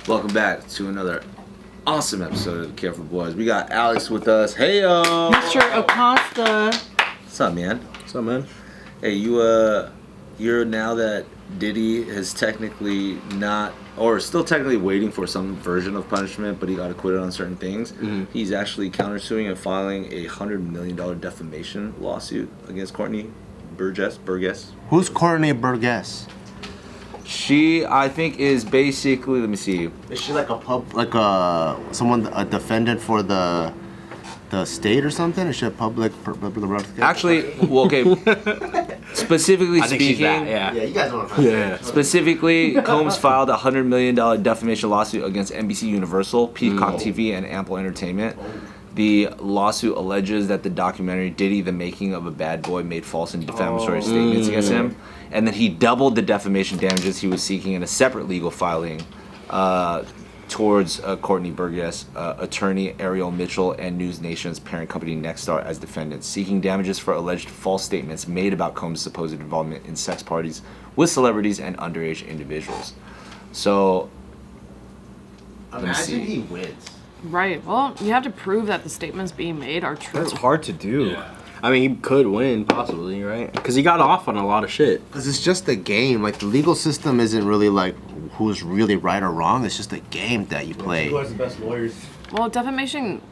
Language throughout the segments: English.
Welcome back to another awesome episode of the Careful Boys. We got Alex with us. Hey yo, Mr. Acosta. What's up, man? What's up, man? Hey, you're now that Diddy has technically not, or still technically waiting for some version of punishment, but he got acquitted on certain things. Mm-hmm. He's actually countersuing and filing a $100 million defamation lawsuit against Courtney Burgess. Who's Courtney Burgess? She, I think, is basically. Let me see. Is she like a defendant for the state or something? Is she a public? Actually, well, okay. Specifically I think speaking, she's that, yeah, you guys know what I'm trying to say. Specifically, Combs filed a $100 million defamation lawsuit against NBC Universal, Peacock TV, and Ample Entertainment. The lawsuit alleges that the documentary Diddy, The Making of a Bad Boy, made false and defamatory statements against him, and that he doubled the defamation damages he was seeking in a separate legal filing towards Courtney Burgess, attorney Ariel Mitchell, and News Nation's parent company Nexstar as defendants, seeking damages for alleged false statements made about Combs' supposed involvement in sex parties with celebrities and underage individuals. So, Imagine he wins. Right. Well, you have to prove that the statements being made are true. That's hard to do. Yeah. I mean, he could win, possibly, right? Because he got off on a lot of shit. Because it's just a game. Like, the legal system isn't really, like, who's really right or wrong. It's just a game that you play. Who has the best lawyers? Well, defamation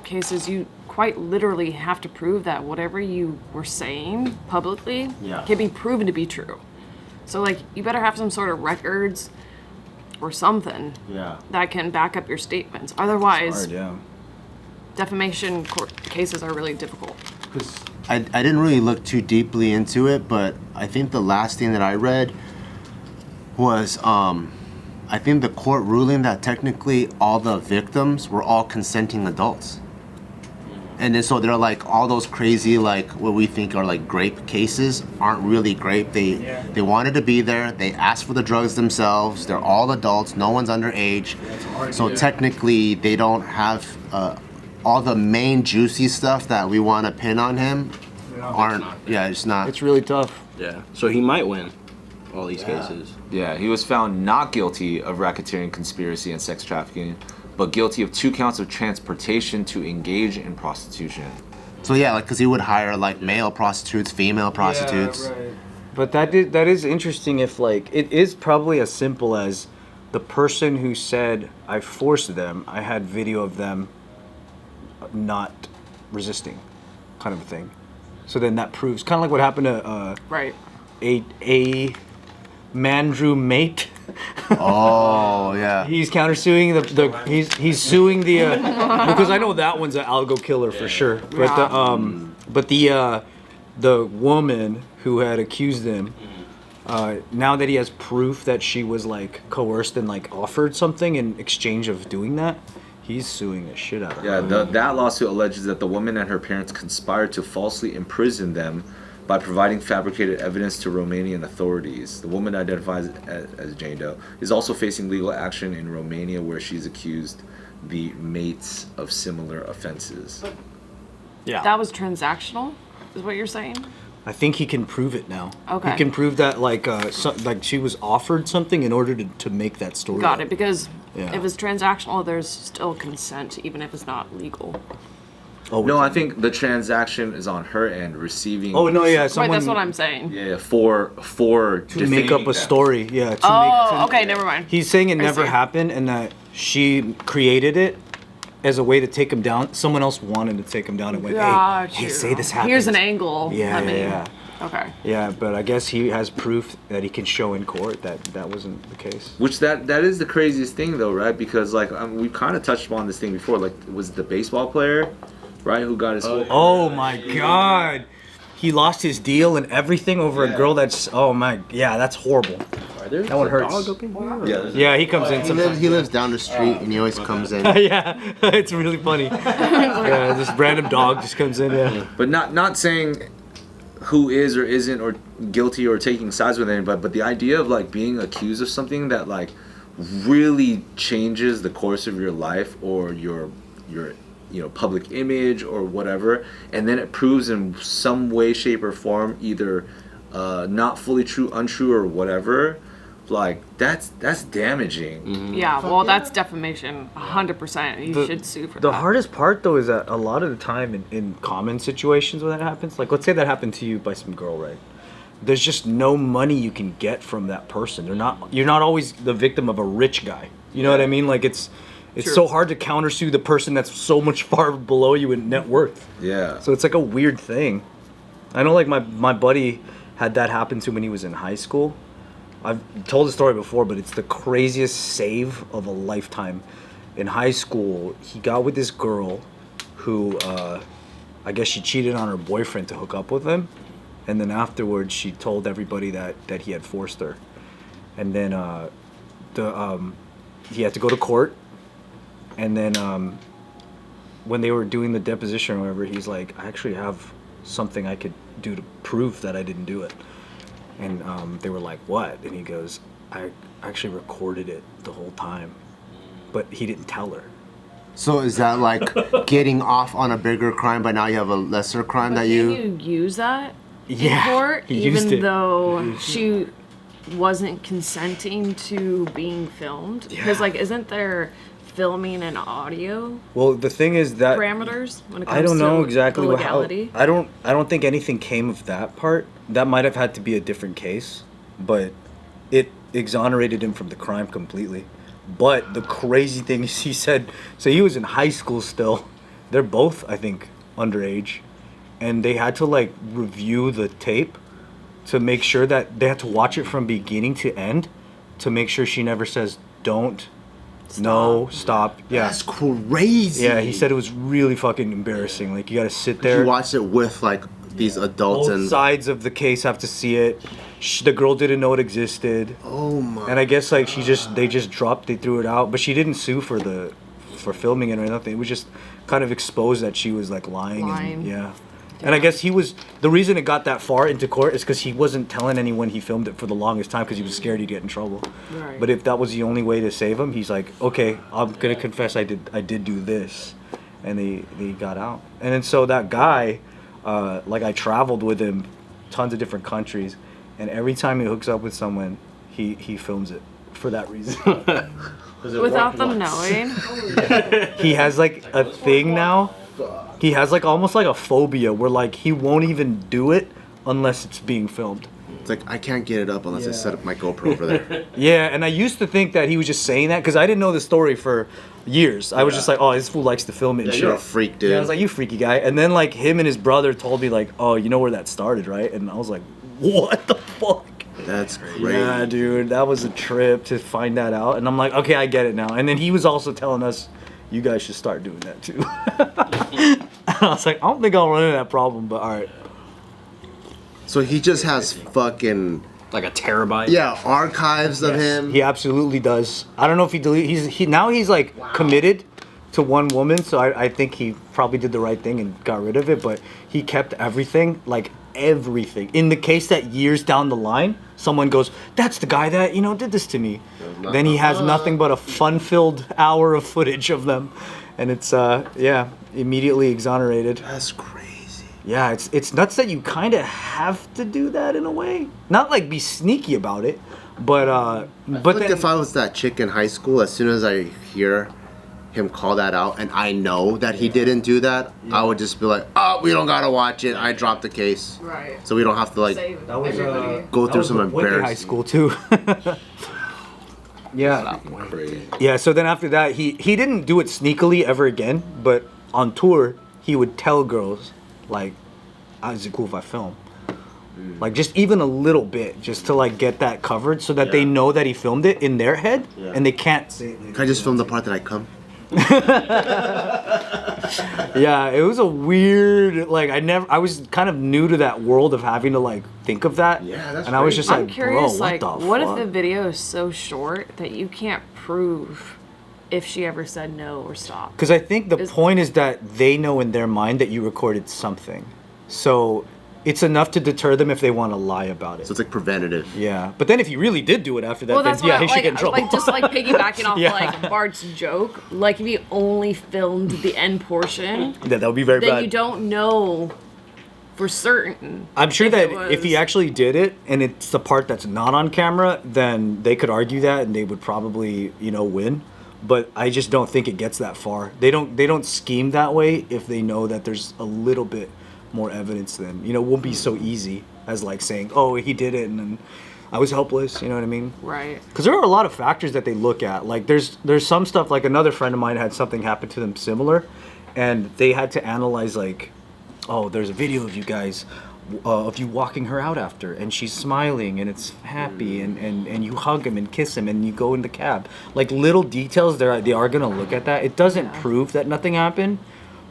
cases, you quite literally have to prove that whatever you were saying publicly can be proven to be true. So, like, you better have some sort of records or something that can back up your statements. Otherwise, defamation court cases are really difficult. I didn't really look too deeply into it, but I think the last thing that I read was I think the court ruling that technically all the victims were all consenting adults. And then so they're like, all those crazy, like, what we think are like grape cases aren't really grape. They wanted to be there. They asked for the drugs themselves. They're all adults. No one's underage. So technically they don't have all the main juicy stuff that we want to pin on him aren't. It's not. It's really tough. Yeah. So he might win all these cases. Yeah, he was found not guilty of racketeering, conspiracy, and sex trafficking, but guilty of 2 counts of transportation to engage in prostitution. So yeah, like, because he would hire like male prostitutes, female prostitutes. Yeah, right. But that is interesting if, like, it is probably as simple as the person who said, I forced them, I had video of them not resisting, kind of a thing. So then that proves, kind of like what happened to a Mandrew Mate. Oh yeah. He's countersuing he's suing the because I know that one's an algo killer for sure. But the woman who had accused him, now that he has proof that she was like coerced and like offered something in exchange of doing that, he's suing the shit out of her. Yeah, that lawsuit alleges that the woman and her parents conspired to falsely imprison them by providing fabricated evidence to Romanian authorities. The woman, identified as Jane Doe, is also facing legal action in Romania, where she's accused the mates of similar offenses. Yeah. That was transactional, is what you're saying? I think he can prove it now. Okay. He can prove that like she was offered something in order to make that story. Got it, because if it's transactional, there's still consent, even if it's not legal. Oh, no, I think the transaction is on her end, receiving. Oh no, yeah, Right, that's what I'm saying. Yeah, for to make up a story. Yeah. Okay, never mind. He's saying it never happened and that she created it as a way to take him down. Someone else wanted to take him down and went, hey, say this happened. Here's an angle. Yeah. Okay. Yeah, but I guess he has proof that he can show in court that that wasn't the case. Which that is the craziest thing, though, right? Because like we kind of touched upon this thing before. Like, was it the baseball player, right, who got his? Oh my God, he lost his deal and everything over a girl that's. Oh my, that's horrible. That one hurts. Yeah, he comes in sometimes. He lives down the street and he always comes in. Yeah, it's really funny. Yeah, this random dog just comes in. Yeah. But not saying who is or isn't or guilty or taking sides with anybody, but the idea of like being accused of something that like really changes the course of your life or your public image or whatever, and then it proves in some way, shape, or form either not fully true, untrue, or whatever. like that's damaging. Yeah, well, that's defamation, 100%. You should sue for that. The hardest part, though, is that a lot of the time in common situations when that happens, like let's say that happened to you by some girl, right? There's just no money you can get from that person. You're not always the victim of a rich guy. You know what I mean? Like it's so hard to countersue the person that's so much far below you in net worth. Yeah. So it's like a weird thing. I know, like my buddy had that happen to him when he was in high school. I've told the story before, but it's the craziest save of a lifetime. In high school, he got with this girl who, I guess she cheated on her boyfriend to hook up with him. And then afterwards, she told everybody that he had forced her. And then he had to go to court. And then when they were doing the deposition or whatever, he's like, I actually have something I could do to prove that I didn't do it. And they were like, what? And he goes, I actually recorded it the whole time. But he didn't tell her. So is that like getting off on a bigger crime, but now you have a lesser crime that Can you... you use that Yeah, in court, he used even it. though she wasn't consenting to being filmed? Because, like, isn't there filming and audio Well, the thing is that parameters when it comes I don't know to exactly the how. legality? I don't think anything came of that part. That might have had to be a different case, but it exonerated him from the crime completely. But the crazy thing is, he said, so he was in high school still. They're both, I think, underage, and they had to like review the tape to make sure that they had to watch it from beginning to end to make sure she never says don't. No, stop. Yeah. That's crazy. Yeah, he said it was really fucking embarrassing. Like, you gotta sit there. You watched it with like these adults Both and... sides of the case have to see it. The girl didn't know it existed. Oh my... And I guess like they threw it out, but she didn't sue for filming it or nothing. It was just kind of exposed that she was like lying. And, yeah. And I guess the reason it got that far into court is because he wasn't telling anyone he filmed it for the longest time because he was scared he'd get in trouble. Right. But if that was the only way to save him, he's like, okay, I'm gonna confess I did do this, and they got out. And then so that guy, like I traveled with him, tons of different countries, and every time he hooks up with someone, he films it for that reason. Without them knowing? He has like a thing now. He has like almost like a phobia where like he won't even do it unless it's being filmed. It's like, I can't get it up unless I set up my GoPro over there. Yeah, and I used to think that he was just saying that because I didn't know the story for years. I was just like, oh, this fool likes to film it and shit. You're a freak, dude. Yeah, I was like, you freaky guy. And then like him and his brother told me like, oh, you know where that started, right? And I was like, what the fuck? That's crazy. Yeah, dude, that was a trip to find that out. And I'm like, okay, I get it now. And then he was also telling us, you guys should start doing that too. I was like, I don't think I'll run into that problem, but all right. So he just has fucking... Like a terabyte. Yeah, archives of him. He absolutely does. I don't know if he deleted. Now he's like committed to one woman, so I think he probably did the right thing and got rid of it. But he kept everything, like everything. In the case that years down the line, someone goes, "That's the guy that did this to me." Then he has nothing but a fun-filled hour of footage of them, and it's immediately exonerated. That's crazy. Yeah, it's nuts that you kind of have to do that in a way. Not like be sneaky about it, but Like if I was that chick in high school, as soon as I hear him call that out and I know that he didn't do that, I would just be like, oh, we don't gotta watch it. I dropped the case. Right. So we don't have to like that was go through some embarrassing... high school too. Yeah. Crazy. Yeah, so then after that, he didn't do it sneakily ever again, but on tour, he would tell girls, like, is it cool if I film? Like, just even a little bit, just to, like, get that covered so that they know that he filmed it in their head, and they can't say it later. Can I just film the part that I come? Yeah, it was a weird, like, I was kind of new to that world of having to, like, think of that. Yeah, that's And I was crazy. just like, I'm curious, bro, like, what the what fuck? if the video is so short that you can't prove if she ever said no or stop? Because I think the point is that they know in their mind that you recorded something. So it's enough to deter them if they want to lie about it. So it's like preventative. Yeah. But then if he really did do it after that, Well, then that's yeah, what he should get in trouble. like just like piggybacking off Yeah. like Bart's joke. Like if he only filmed the end portion, that would be very then bad. you don't know for certain. I'm sure if that it if he was- actually did it and it's the part that's not on camera, then they could argue that and they would probably, win. But I just don't think it gets that far. They don't scheme that way if they know that there's a little bit more evidence. Then it won't be so easy as like saying, oh, he did it and then I was helpless. You know what I mean? Right. Because there are a lot of factors that they look at. Like there's some stuff, like another friend of mine had something happen to them similar, and they had to analyze like, oh, there's a video of you guys, of you walking her out after, and she's smiling and it's happy, and you hug him and kiss him and you go in the cab. Like little details, they are gonna look at that. It doesn't prove that nothing happened,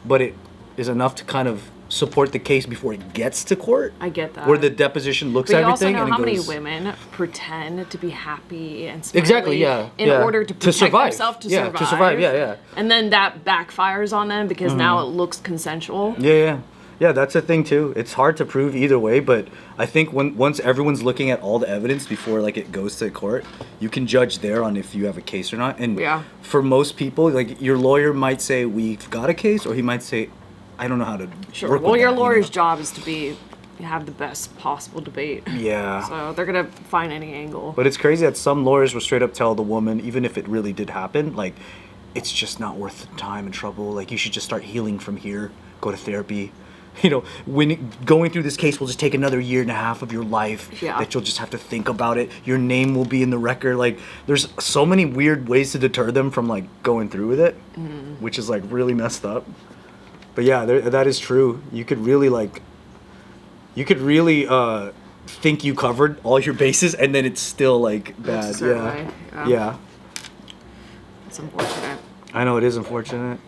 but it is enough to kind of support the case before it gets to court. I get that. Where the deposition looks But at you also everything know and how it many goes, women pretend to be happy and smiley Exactly, yeah, in yeah. order to To protect survive. themselves to Yeah, survive. to survive, yeah. And then that backfires on them because now it looks consensual. Yeah, that's a thing too. It's hard to prove either way, but I think once everyone's looking at all the evidence before like it goes to court, you can judge there on if you have a case or not. And for most people, like your lawyer might say we've got a case, or he might say, I don't know how to Sure. work Well, with your that, lawyer's job is to have the best possible debate. Yeah. So they're gonna find any angle. But it's crazy that some lawyers will straight up tell the woman, even if it really did happen, like it's just not worth the time and trouble. Like you should just start healing from here, go to therapy. When going through this case will just take another 1.5 years of your life that you'll just have to think about it. Your name will be in the record. Like there's so many weird ways to deter them from like going through with it, which is like really messed up. But yeah, that is true. You could really think you covered all your bases and then it's still like bad. Yeah. Yeah. It's unfortunate. I know it is unfortunate.